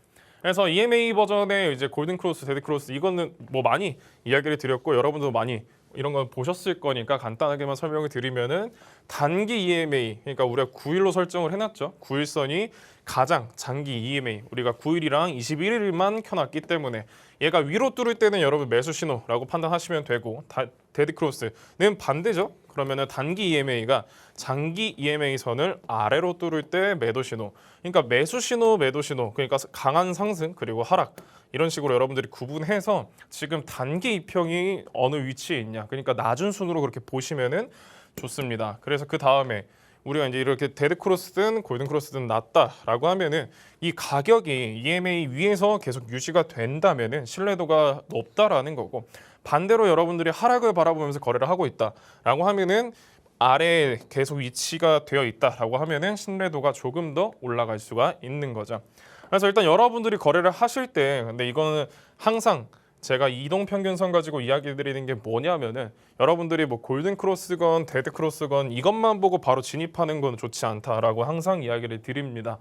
그래서 EMA 버전의 이제 골든 크로스, 데드 크로스 이거는 뭐 많이 이야기를 드렸고 여러분도 많이 이런 건 보셨을 거니까 간단하게만 설명을 드리면은 단기 EMA, 그러니까 우리가 9일로 설정을 해놨죠. 9일선이 가장 장기 EMA, 우리가 9일이랑 21일만 켜놨기 때문에 얘가 위로 뚫을 때는 여러분 매수 신호라고 판단하시면 되고 데드 크로스는 반대죠. 그러면은 단기 EMA가 장기 EMA 선을 아래로 뚫을 때 매도 신호. 그러니까 매수 신호, 매도 신호. 그러니까 강한 상승 그리고 하락. 이런 식으로 여러분들이 구분해서 지금 단기 이평이 어느 위치에 있냐. 그러니까 낮은 순으로 그렇게 보시면은 좋습니다. 그래서 그 다음에 우리가 이제 이렇게 데드 크로스든 골든 크로스든 낮다라고 하면은 이 가격이 EMA 위에서 계속 유지가 된다면은 신뢰도가 높다라는 거고, 반대로 여러분들이 하락을 바라보면서 거래를 하고 있다라고 하면은 아래에 계속 위치가 되어 있다라고 하면은 신뢰도가 조금 더 올라갈 수가 있는 거죠. 그래서 일단 여러분들이 거래를 하실 때, 근데 이거는 항상 제가 이동 평균선 가지고 이야기 드리는 게 뭐냐면은 여러분들이 뭐 골든 크로스건 데드 크로스건 이것만 보고 바로 진입하는 건 좋지 않다라고 항상 이야기를 드립니다.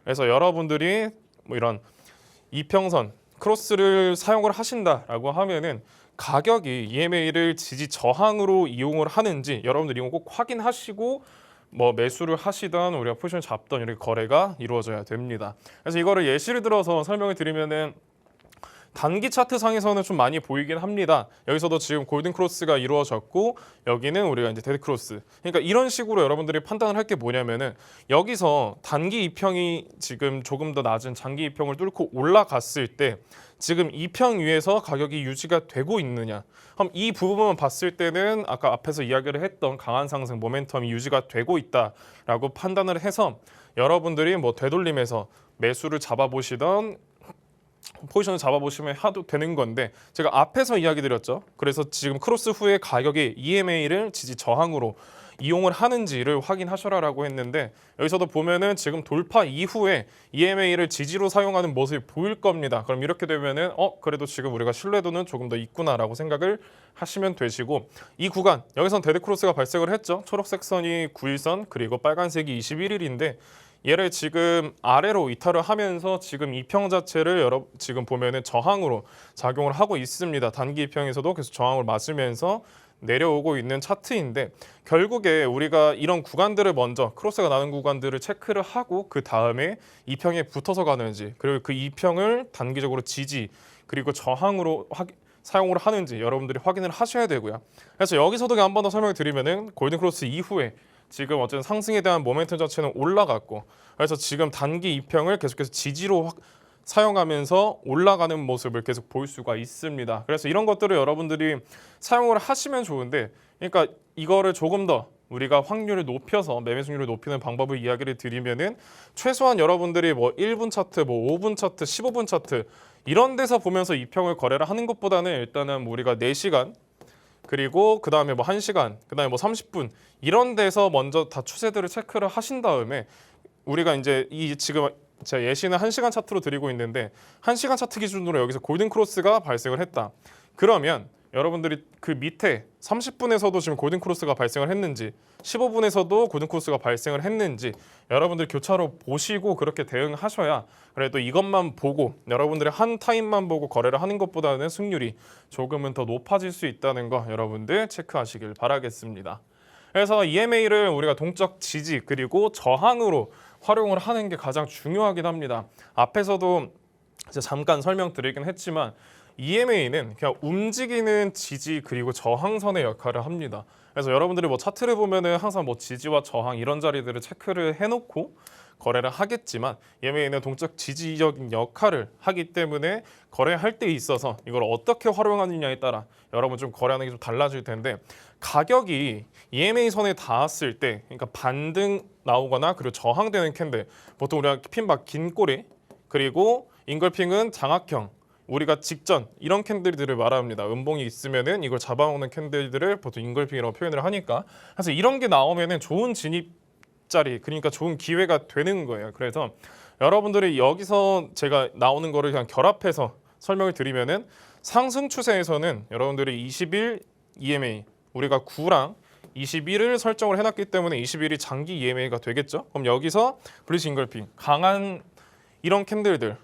그래서 여러분들이 뭐 이런 이평선 크로스를 사용을 하신다라고 하면은 가격이 EMA를 지지 저항으로 이용을 하는지 여러분들이 이거 꼭 확인하시고 뭐 매수를 하시던 우리가 포지션 잡던 이렇게 거래가 이루어져야 됩니다. 그래서 이거를 예시를 들어서 설명을 드리면은 단기 차트 상에서는 좀 많이 보이긴 합니다. 여기서도 지금 골든 크로스가 이루어졌고 여기는 우리가 이제 데드 크로스. 그러니까 이런 식으로 여러분들이 판단을 할 게 뭐냐면은 여기서 단기 이평이 지금 조금 더 낮은 장기 이평을 뚫고 올라갔을 때 지금 이평 위에서 가격이 유지가 되고 있느냐. 그럼 이 부분만 봤을 때는 아까 앞에서 이야기를 했던 강한 상승 모멘텀이 유지가 되고 있다라고 판단을 해서 여러분들이 뭐 되돌림에서 매수를 잡아보시던 포지션을 잡아보시면 하도 되는 건데 제가 앞에서 이야기 드렸죠. 그래서 지금 크로스 후에 가격이 EMA를 지지 저항으로 이용을 하는지를 확인하셔라라고 했는데 여기서도 보면은 지금 돌파 이후에 EMA를 지지로 사용하는 모습이 보일 겁니다. 그럼 이렇게 되면은 그래도 지금 우리가 신뢰도는 조금 더 있구나라고 생각을 하시면 되시고, 이 구간 여기선 데드 크로스가 발생을 했죠. 초록색 선이 9일선 그리고 빨간색이 21일인데 얘를 지금 아래로 이탈을 하면서 지금 이평 자체를 지금 보면은 저항으로 작용을 하고 있습니다. 단기 이평에서도 계속 저항을 맞으면서 내려오고 있는 차트인데 결국에 우리가 이런 구간들을 먼저 크로스가 나는 구간들을 체크를 하고 그 다음에 이평에 붙어서 가는지 그리고 그 이평을 단기적으로 지지 그리고 저항으로 사용을 하는지 여러분들이 확인을 하셔야 되고요. 그래서 여기서도 한 번 더 설명을 드리면은 골든 크로스 이후에 지금 어쨌든 상승에 대한 모멘텀 자체는 올라갔고 그래서 지금 단기 이평을 계속해서 지지로 사용하면서 올라가는 모습을 계속 볼 수가 있습니다. 그래서 이런 것들을 여러분들이 사용을 하시면 좋은데, 그러니까 이거를 조금 더 우리가 확률을 높여서 매매 승률을 높이는 방법을 이야기를 드리면은 최소한 여러분들이 뭐 1분 차트, 뭐 5분 차트, 15분 차트 이런 데서 보면서 이평을 거래를 하는 것보다는 일단은 뭐 우리가 4시간 그리고 그 다음에 뭐 1시간, 그 다음에 뭐 30분 이런 데서 먼저 다 추세들을 체크를 하신 다음에 우리가 이제 이 지금 제가 예시는 1시간 차트로 드리고 있는데 1시간 차트 기준으로 여기서 골든 크로스가 발생을 했다. 그러면 여러분들이 그 밑에 30분에서도 지금 골든 크로스가 발생을 했는지 15분에서도 골든 크로스가 발생을 했는지 여러분들 교차로 보시고 그렇게 대응하셔야 그래도 이것만 보고 여러분들이 한 타임만 보고 거래를 하는 것보다는 승률이 조금은 더 높아질 수 있다는 거 여러분들 체크하시길 바라겠습니다. 그래서 EMA를 우리가 동적 지지 그리고 저항으로 활용을 하는 게 가장 중요하긴 합니다. 앞에서도 잠깐 설명드리긴 했지만 EMA는 그냥 움직이는 지지 그리고 저항선의 역할을 합니다. 그래서 여러분들이 뭐 차트를 보면은 항상 뭐 지지와 저항 이런 자리들을 체크를 해놓고 거래를 하겠지만 EMA는 동적 지지적인 역할을 하기 때문에 거래할 때 있어서 이걸 어떻게 활용하느냐에 따라 여러분 좀 거래하는 게 좀 달라질 텐데, 가격이 EMA 선에 닿았을 때 그러니까 반등 나오거나 그리고 저항되는 캔들 보통 우리가 핀박 긴 꼬리 그리고 인걸핑은 장악형 우리가 직전 이런 캔들들을 말합니다. 음봉이 있으면은 이걸 잡아먹는 캔들들을 보통 인걸핑이라고 표현을 하니까. 그래서 이런 게 나오면은 좋은 진입 자리, 그러니까 좋은 기회가 되는 거예요. 그래서 여러분들이 여기서 제가 나오는 거를 그냥 결합해서 설명을 드리면은 상승 추세에서는 여러분들이 21 EMA, 우리가 9랑 21을 설정을 해놨기 때문에 21이 장기 EMA가 되겠죠. 그럼 여기서 블리츠 인걸핑 강한 이런 캔들들,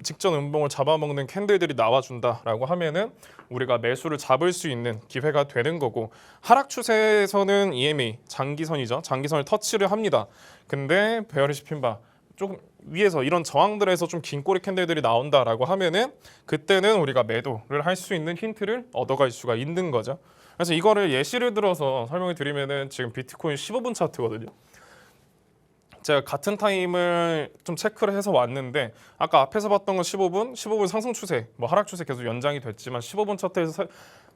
직전 음봉을 잡아먹는 캔들들이 나와준다라고 하면은 우리가 매수를 잡을 수 있는 기회가 되는 거고, 하락 추세에서는 EMA 장기선이죠. 장기선을 터치를 합니다. 근데 베어리시 핀바 조금 위에서 이런 저항들에서 좀 긴 꼬리 캔들들이 나온다라고 하면은 그때는 우리가 매도를 할 수 있는 힌트를 얻어갈 수가 있는 거죠. 그래서 이거를 예시를 들어서 설명을 드리면은 지금 비트코인 15분 차트거든요. 제가 같은 타임을 좀 체크를 해서 왔는데 아까 앞에서 봤던 건 15분 상승 추세, 뭐 하락 추세 계속 연장이 됐지만 15분 차트에서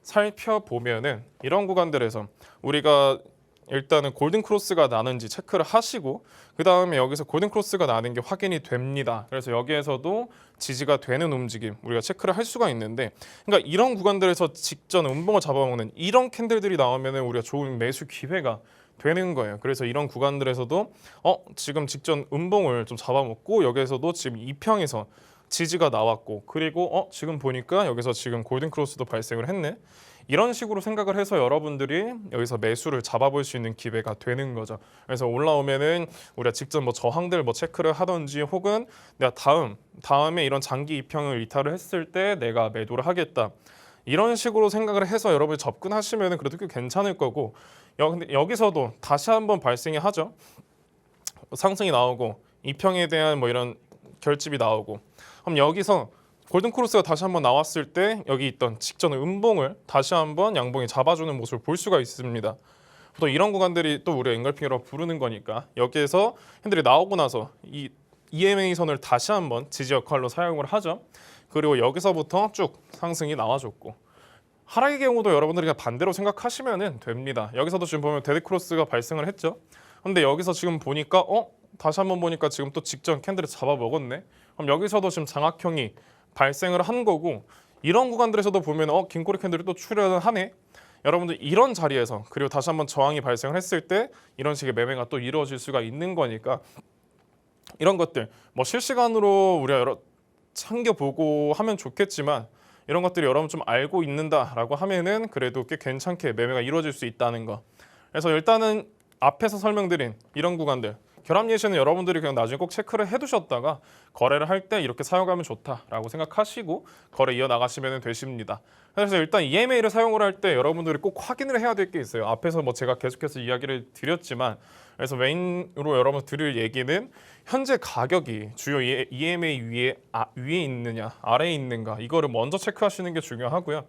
살펴보면은 이런 구간들에서 우리가 일단은 골든 크로스가 나는지 체크를 하시고 그 다음에 여기서 골든 크로스가 나는 게 확인이 됩니다. 그래서 여기에서도 지지가 되는 움직임 우리가 체크를 할 수가 있는데, 그러니까 이런 구간들에서 직전 음봉을 잡아먹는 이런 캔들들이 나오면은 우리가 좋은 매수 기회가 되는 거예요. 그래서 이런 구간들에서도 지금 직전 음봉을 좀 잡아먹고 여기에서도 지금 이평에서 지지가 나왔고, 그리고 지금 보니까 여기서 지금 골든 크로스도 발생을 했네. 이런 식으로 생각을 해서 여러분들이 여기서 매수를 잡아볼 수 있는 기회가 되는 거죠. 그래서 올라오면은 우리가 직전 뭐 저항들 뭐 체크를 하든지, 혹은 내가 다음에 이런 장기 이평을 이탈을 했을 때 내가 매도를 하겠다. 이런 식으로 생각을 해서 여러분이 접근하시면은 그래도 꽤 괜찮을 거고, 근데 여기서도 다시 한번 발생이 하죠. 상승이 나오고 이평에 대한 뭐 이런 결집이 나오고, 그럼 여기서 골든 크로스가 다시 한번 나왔을 때 여기 있던 직전 음봉을 다시 한번 양봉이 잡아주는 모습을 볼 수가 있습니다. 또 이런 구간들이 또 우리가 앵글핑이라고 부르는 거니까 여기에서 핸들이 나오고 나서 이 EMA 선을 다시 한번 지지 역할로 사용을 하죠. 그리고 여기서부터 쭉 상승이 나와줬고, 하락의 경우도 여러분들이 그냥 반대로 생각하시면 됩니다. 여기서도 지금 보면 데드 크로스가 발생을 했죠. 근데 여기서 지금 보니까 다시 한번 보니까 지금 또 직전 캔들을 잡아먹었네. 그럼 여기서도 지금 장악형이 발생을 한 거고, 이런 구간들에서도 보면 긴 꼬리 캔들이 또 출현을 하네. 여러분들 이런 자리에서, 그리고 다시 한번 저항이 발생을 했을 때 이런 식의 매매가 또 이루어질 수가 있는 거니까, 이런 것들 뭐 실시간으로 우리가 여러 챙겨보고 하면 좋겠지만, 이런 것들이 여러분 좀 알고 있는다라고 하면은 그래도 꽤 괜찮게 매매가 이루어질 수 있다는 거. 그래서 일단은 앞에서 설명드린 이런 구간들 결합 예시는 여러분들이 그냥 나중에 꼭 체크를 해두셨다가 거래를 할 때 이렇게 사용하면 좋다라고 생각하시고 거래 이어나가시면 되십니다. 그래서 일단 EMA를 사용을 할 때 여러분들이 꼭 확인을 해야 될 게 있어요. 앞에서 뭐 제가 계속해서 이야기를 드렸지만, 그래서 메인으로 여러분 드릴 얘기는 현재 가격이 주요 EMA 위에 있느냐 아래에 있는가, 이거를 먼저 체크하시는 게 중요하고요.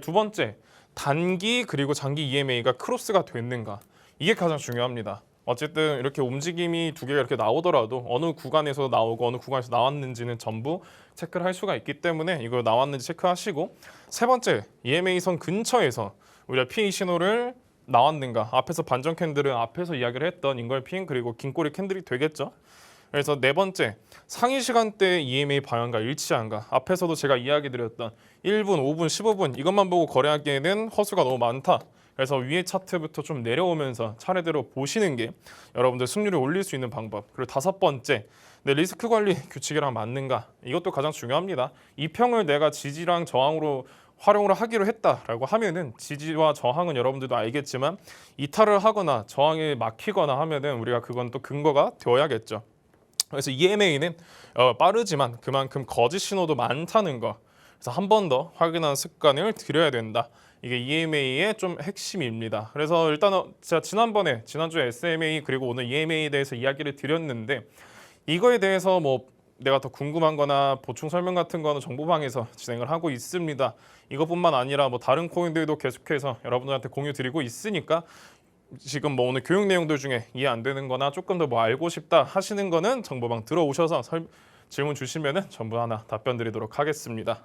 두 번째, 단기 그리고 장기 EMA가 크로스가 됐는가, 이게 가장 중요합니다. 어쨌든 이렇게 움직임이 두 개가 이렇게 나오더라도 어느 구간에서 나오고 어느 구간에서 나왔는지는 전부 체크를 할 수가 있기 때문에 이걸 나왔는지 체크하시고, 세 번째, EMA 선 근처에서 우리가 PA 신호를 나왔는가, 앞에서 반전 캔들은 앞에서 이야기를 했던 인걸핑 그리고 긴 꼬리 캔들이 되겠죠. 그래서 네 번째, 상위 시간대 EMA 방향과 일치한가. 앞에서도 제가 이야기 드렸던 1분, 5분, 15분 이것만 보고 거래하기에는 허수가 너무 많다. 그래서 위에 차트부터 좀 내려오면서 차례대로 보시는 게 여러분들 승률을 올릴 수 있는 방법. 그리고 다섯 번째, 내 리스크 관리 규칙이랑 맞는가. 이것도 가장 중요합니다. 이 평을 내가 지지랑 저항으로 활용을 하기로 했다라고 하면은, 지지와 저항은 여러분들도 알겠지만 이탈을 하거나 저항에 막히거나 하면은 우리가 그건 또 근거가 되어야겠죠. 그래서 EMA는 빠르지만 그만큼 거짓 신호도 많다는 거. 그래서 한 번 더 확인하는 습관을 들여야 된다. 이게 EMA의 좀 핵심입니다. 그래서 일단은 제가 지난주에 SMA 그리고 오늘 EMA에 대해서 이야기를 드렸는데, 이거에 대해서 뭐 내가 더 궁금한 거나 보충 설명 같은 거는 정보방에서 진행을 하고 있습니다. 이것뿐만 아니라 뭐 다른 코인들도 계속해서 여러분들한테 공유 드리고 있으니까, 지금 뭐 오늘 교육 내용들 중에 이해 안 되는 거나 조금 더 뭐 알고 싶다 하시는 거는 정보방 들어오셔서 질문 주시면은 전부 하나 답변 드리도록 하겠습니다.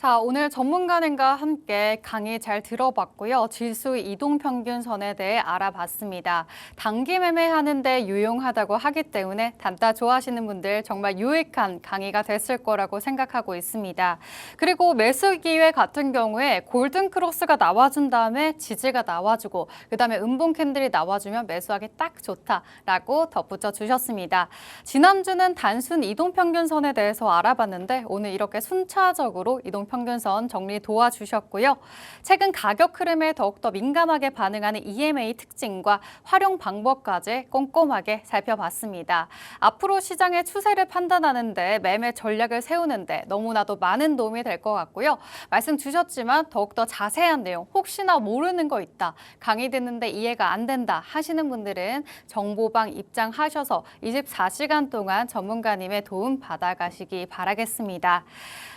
자, 오늘 전문가님과 함께 강의 잘 들어봤고요. 지수 이동평균선에 대해 알아봤습니다. 단기 매매하는데 유용하다고 하기 때문에 단타 좋아하시는 분들 정말 유익한 강의가 됐을 거라고 생각하고 있습니다. 그리고 매수 기회 같은 경우에 골든 크로스가 나와준 다음에 지지가 나와주고 그다음에 음봉 캔들이 나와주면 매수하기 딱 좋다라고 덧붙여 주셨습니다. 지난주는 단순 이동평균선에 대해서 알아봤는데 오늘 이렇게 순차적으로 이동평균선 정리 도와주셨고요. 최근 가격 흐름에 더욱더 민감하게 반응하는 EMA 특징과 활용 방법까지 꼼꼼하게 살펴봤습니다. 앞으로 시장의 추세를 판단하는데 매매 전략을 세우는데 너무나도 많은 도움이 될 것 같고요. 말씀 주셨지만 더욱더 자세한 내용, 혹시나 모르는 거 있다, 강의 듣는데 이해가 안 된다 하시는 분들은 정보방 입장하셔서 24시간 동안 전문가님의 도움 받아가시기 바라겠습니다.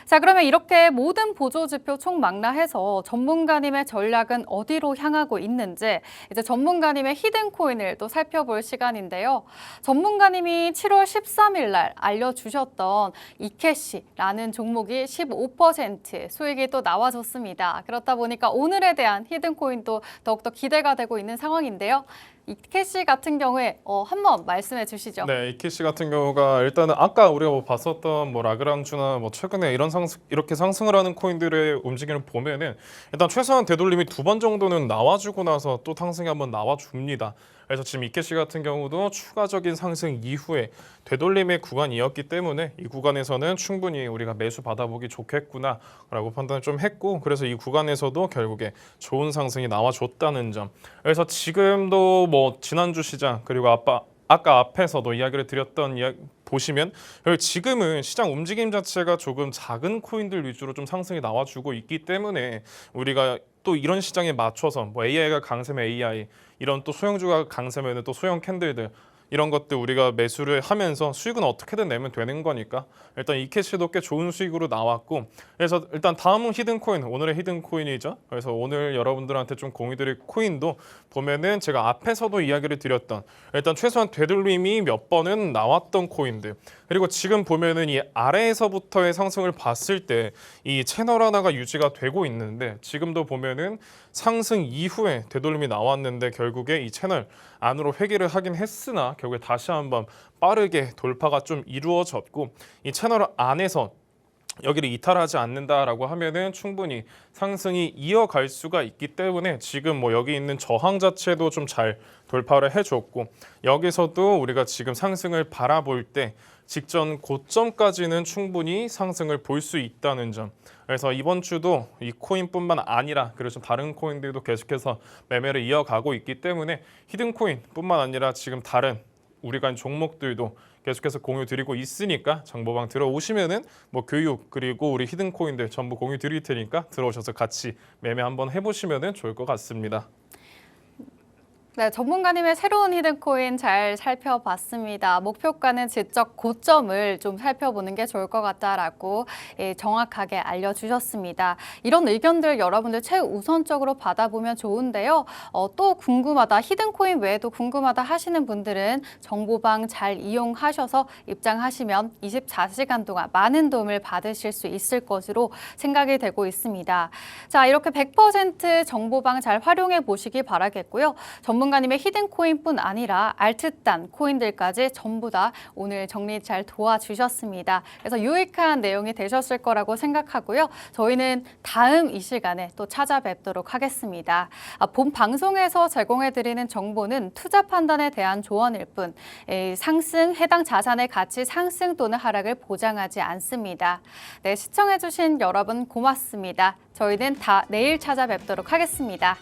자, 그러면 이렇게 모든 보조지표 총망라해서 전문가님의 전략은 어디로 향하고 있는지 이제 전문가님의 히든코인을 또 살펴볼 시간인데요. 전문가님이 7월 13일 날 알려주셨던 이캐시라는 종목이 15% 수익이 또 나와줬습니다. 그렇다 보니까 오늘에 대한 히든코인도 더욱더 기대가 되고 있는 상황인데요. 이캐시 같은 경우에 한번 말씀해 주시죠. 네, 이캐시 같은 경우가 일단은 아까 우리가 봤었던 라그랑주나 최근에 이렇게 상승을 하는 코인들의 움직임을 보면은 일단 최소한 되돌림이 2번 정도는 나와주고 나서 또 상승이 한번 나와줍니다. 그래서 지금 이캐시 같은 경우도 추가적인 상승 이후에 되돌림의 구간이었기 때문에 이 구간에서는 충분히 우리가 매수 받아보기 좋겠구나라고 판단을 좀 했고, 그래서 이 구간에서도 결국에 좋은 상승이 나와줬다는 점. 그래서 지금도 지난주 시장 그리고 아까 앞에서도 이야기를 드렸던 보시면 지금은 시장 움직임 자체가 조금 작은 코인들 위주로 좀 상승이 나와주고 있기 때문에 우리가 또 이런 시장에 맞춰서 AI가 강세면 AI, 이런 또 소형주가 강세면 또 소형 캔들들, 이런 것들 우리가 매수를 하면서 수익은 어떻게든 내면 되는 거니까 일단 이캐시도 꽤 좋은 수익으로 나왔고, 그래서 일단 다음은 히든코인, 오늘의 히든코인이죠. 그래서 오늘 여러분들한테 좀 공유드릴 코인도 보면은 제가 앞에서도 이야기를 드렸던 일단 최소한 되돌림이 몇 번은 나왔던 코인들, 그리고 지금 보면은 이 아래에서부터의 상승을 봤을 때 이 채널 하나가 유지가 되고 있는데, 지금도 보면은 상승 이후에 되돌림이 나왔는데 결국에 이 채널 안으로 회귀를 하긴 했으나 결국에 다시 한번 빠르게 돌파가 좀 이루어졌고, 이 채널 안에서 여기를 이탈하지 않는다라고 하면은 충분히 상승이 이어갈 수가 있기 때문에 지금 여기 있는 저항 자체도 좀 잘 돌파를 해줬고, 여기서도 우리가 지금 상승을 바라볼 때 직전 고점까지는 충분히 상승을 볼 수 있다는 점. 그래서 이번 주도 이 코인뿐만 아니라 그리고 좀 다른 코인들도 계속해서 매매를 이어가고 있기 때문에 히든코인뿐만 아니라 지금 다른 우리가 종목들도 계속해서 공유 드리고 있으니까 정보방 들어오시면은 교육 그리고 우리 히든코인들 전부 공유 드릴 테니까 들어오셔서 같이 매매 한번 해보시면은 좋을 것 같습니다. 네, 전문가님의 새로운 히든코인 잘 살펴봤습니다. 목표가는 지적 고점을 좀 살펴보는 게 좋을 것 같다라고 정확하게 알려주셨습니다. 이런 의견들 여러분들 최우선적으로 받아보면 좋은데요. 또 궁금하다, 히든코인 외에도 궁금하다 하시는 분들은 정보방 잘 이용하셔서 입장하시면 24시간 동안 많은 도움을 받으실 수 있을 것으로 생각이 되고 있습니다. 자, 이렇게 100% 정보방 잘 활용해 보시기 바라겠고요. 전문가님의 히든코인뿐 아니라 알트단 코인들까지 전부 다 오늘 정리 잘 도와주셨습니다. 그래서 유익한 내용이 되셨을 거라고 생각하고요. 저희는 다음 이 시간에 또 찾아뵙도록 하겠습니다. 본 방송에서 제공해드리는 정보는 투자 판단에 대한 조언일 뿐 상승, 해당 자산의 가치 상승 또는 하락을 보장하지 않습니다. 네, 시청해주신 여러분 고맙습니다. 저희는 다 내일 찾아뵙도록 하겠습니다.